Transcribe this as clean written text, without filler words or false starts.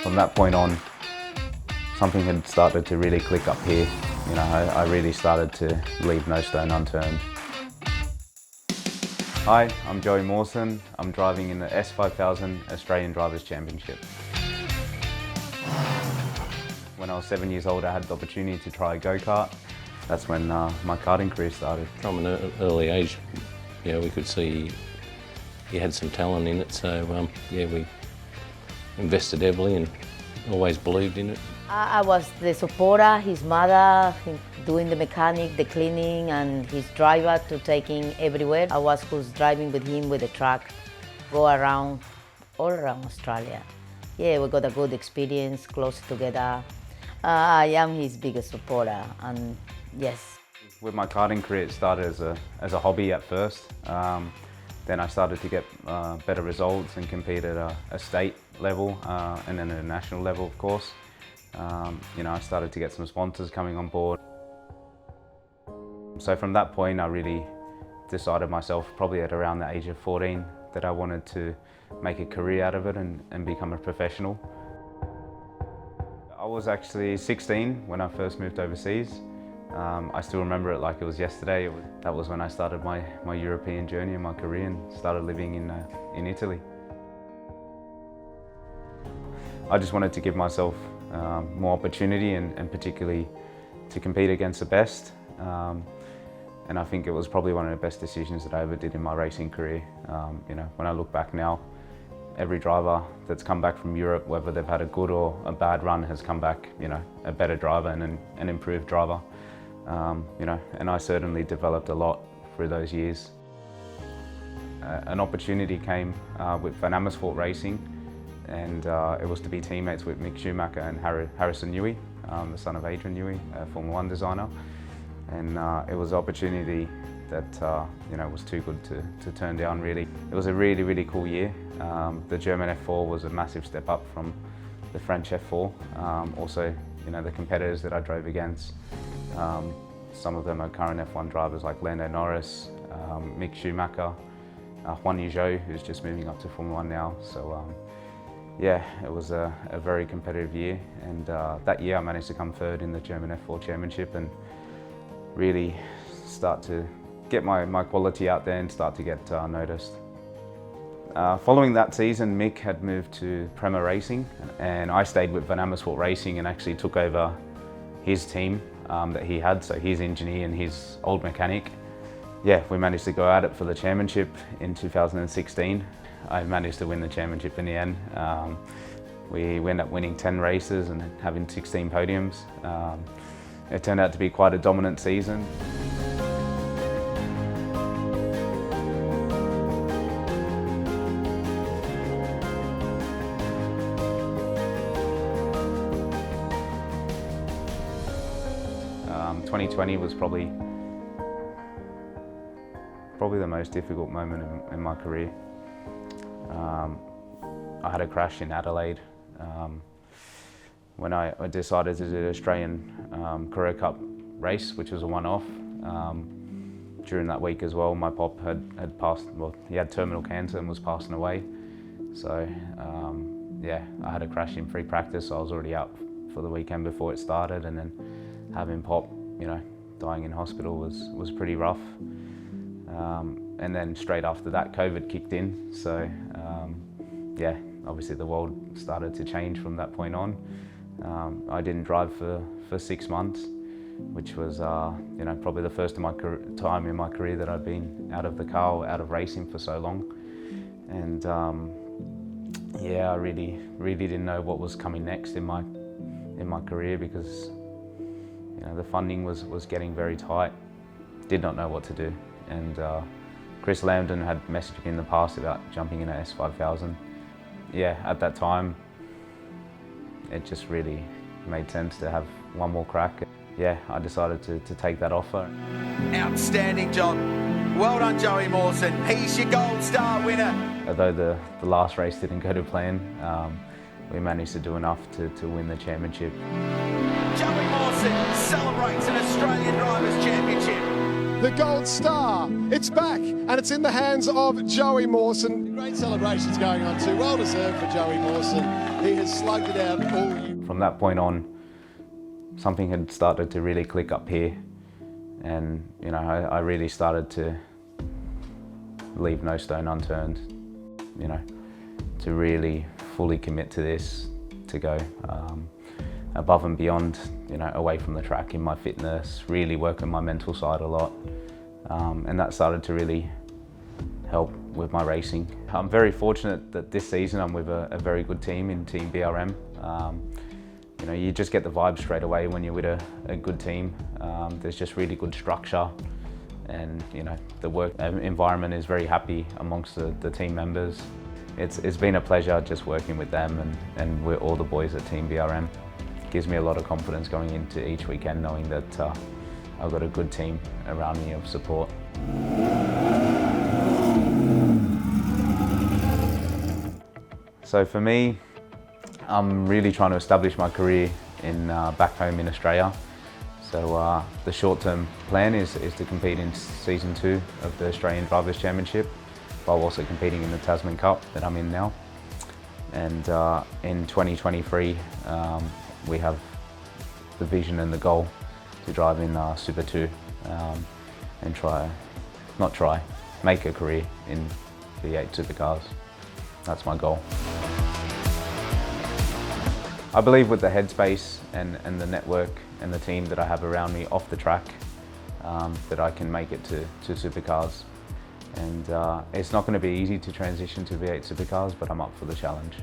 From that point on, something had started to really click up here. You know, I really started to leave no stone unturned. Hi, I'm Joey Mawson. I'm driving in the S5000 Australian Drivers' Championship. When I was 7 years old, I had the opportunity to try a go-kart. That's when my karting career started. From an early age, yeah, we could see he had some talent in it, so yeah, we invested heavily and always believed in it. I was the supporter, his mother, doing the mechanic, the cleaning, and his driver to taking everywhere. I was who's driving with him with the truck, go around, all around Australia. Yeah, we got a good experience, close together. I am his biggest supporter, and yes. With my karting career, it started as a hobby at first. Then I started to get better results and compete at a state level and then at a national level, of course. You know, I started to get some sponsors coming on board. So from that point, I really decided myself, probably at around the age of 14, that I wanted to make a career out of it and become a professional. I was actually 16 when I first moved overseas. I still remember it like it was yesterday. That was when I started my European journey in my career and started living in Italy. I just wanted to give myself more opportunity and particularly to compete against the best. And I think it was probably one of the best decisions that I ever did in my racing career. You know, when I look back now, every driver that's come back from Europe, whether they've had a good or a bad run, has come back, you know, a better driver and an improved driver. You know, and I certainly developed a lot through those years. An opportunity came with Van Amersfoort Racing, and it was to be teammates with Mick Schumacher and Harrison Newey, the son of Adrian Newey, a Formula One designer. And it was an opportunity that you know, was too good to turn down, really. It was a really, really cool year. The German F4 was a massive step up from the French F4. Also, you know, the competitors that I drove against, some of them are current F1 drivers like Lando Norris, Mick Schumacher, Juan Yuzhou, who's just moving up to Formula One now. So yeah, it was a very competitive year, and that year I managed to come third in the German F4 Championship and really start to get my quality out there and start to get noticed. Following that season, Mick had moved to Prema Racing, and I stayed with Van Amersfoort Racing and actually took over his team that he had, so his engineer and his old mechanic. Yeah, we managed to go at it for the championship in 2016. I managed to win the championship in the end. We ended up winning 10 races and having 16 podiums. It turned out to be quite a dominant season. Um, 2020 was probably the most difficult moment in my career. I had a crash in Adelaide when I decided to do the Australian Career Cup race, which was a one-off. During that week as well, my pop had passed, well, he had terminal cancer and was passing away. So yeah, I had a crash in free practice, so I was already out for the weekend before it started, and then having Pop, you know, dying in hospital was pretty rough. And then straight after that, COVID kicked in. So yeah, obviously the world started to change from that point on. I didn't drive for 6 months, which was you know, probably the first time in my career that I'd been out of the car or out of racing for so long. And yeah, I really didn't know what was coming next in my career, because you know, the funding was getting very tight. Did not know what to do. And Chris Lambden had messaged me in the past about jumping in at S5000. Yeah, at that time, it just really made sense to have one more crack. Yeah, I decided to take that offer. Outstanding job. Well done, Joey Mawson. He's your gold star winner. Although the last race didn't go to plan, we managed to do enough to win the championship. Joey Mawson celebrates an Australian Drivers' Championship. the gold star. It's back and it's in the hands of Joey Mawson. Great celebrations going on too. Well deserved for Joey Mawson. He has slugged it out all year. From that point on, something had started to really click up here, and you know, I really started to leave no stone unturned, you know, to really fully commit to this, to go above and beyond, you know, away from the track in my fitness, really work on my mental side a lot, and that started to really help with my racing. I'm very fortunate that this season I'm with a very good team in Team BRM. You know, you just get the vibe straight away when you're with a good team. There's just really good structure, and you know, the work environment is very happy amongst the team members. It's been a pleasure just working with them and we're all the boys at Team BRM. It gives me a lot of confidence going into each weekend, knowing that I've got a good team around me of support. So for me, I'm really trying to establish my career in back home in Australia. So the short-term plan is to compete in season 2 of the Australian Drivers' Championship, while also competing in the Tasman Cup that I'm in now. And in 2023, we have the vision and the goal to drive in Super 2 and make a career in V8 supercars. That's my goal. I believe with the headspace and the network and the team that I have around me off the track, that I can make it to supercars. And it's not going to be easy to transition to V8 supercars, but I'm up for the challenge.